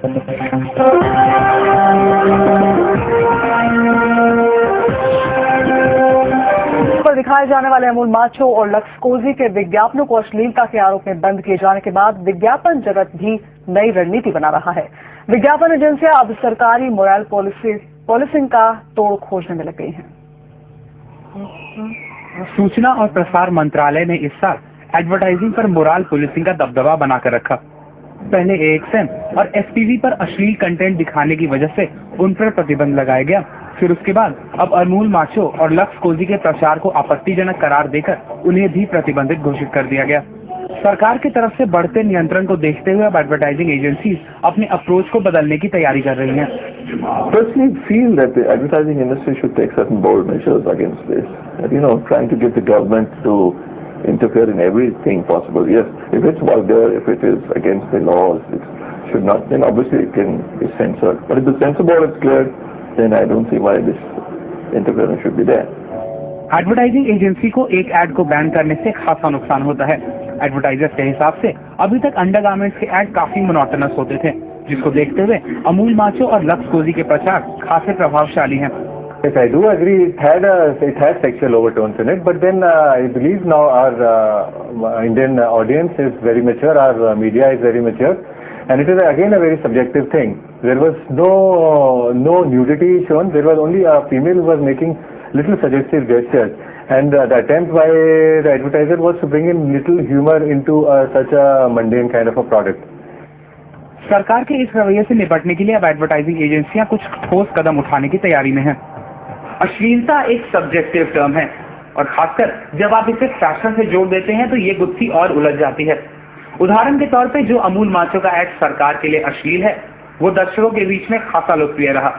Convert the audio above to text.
पर दिखाए जाने वाले अमूल माछो और लक्स कोजी के विज्ञापनों को अश्लीलता के आरोप में बंद किए जाने के बाद विज्ञापन जगत भी नई रणनीति बना रहा है। विज्ञापन एजेंसियां अब सरकारी मोरल पॉलिसिंग का तोड़ खोजने में लग गई हैं। सूचना और प्रसार मंत्रालय ने इस साल एडवर्टाइजिंग पर मोरल पुलिसिंग का दबदबा बनाकर रखा। पहले AXN और STV पर अश्लील कंटेंट दिखाने की वजह से उन पर प्रतिबंध लगाया गया। फिर उसके बाद अब अमूल माछो और लक्स कोजी के प्रचार को आपत्तिजनक करार देकर उन्हें भी प्रतिबंधित घोषित कर दिया गया। सरकार की तरफ से बढ़ते नियंत्रण को देखते हुए अब एडवर्टाइजिंग एजेंसीज अपने अप्रोच को बदलने की तैयारी कर रही हैं। Personally, feel that the advertising industry should take certain bold measures against this. Trying to get the government to interfere in everything possible. Yes, if it's vulgar, if it is against the laws, it should not. Then obviously it can be censored. But if the censor board is clear, then I don't see why this interference should be there. Advertising agency को एक add को ban करने से खासा नुकसान होता है। Advertisers के हिसाब से अभी तक अंडरगारमेंट्स के ऐड काफी मोनोटोनस होते थे, जिसको देखते हुए अमूल माछो और लक्स कोजी के प्रचार खासे प्रभावशाली हैं। Yes, I do agree. It had sexual overtones in it, but then I believe now our Indian audience is very mature, our media is very mature, and it is again a very subjective thing. There was no nudity shown. There was only a female who was making little suggestive gestures, and the attempt by the advertiser was to bring in little humor into such a mundane kind of a product. सरकार के इस रवैये से निपटने के लिए अब advertising एजेंसियां कुछ ठोस कदम उठाने की तैयारी में हैं। अश्लीलता एक सब्जेक्टिव टर्म है और खासकर जब आप इसे फैशन से जोड़ देते हैं तो ये गुत्थी और उलझ जाती है। उदाहरण के तौर पे जो अमूल माछो का ऐड सरकार के लिए अश्लील है, वो दर्शकों के बीच में खासा लोकप्रिय रहा।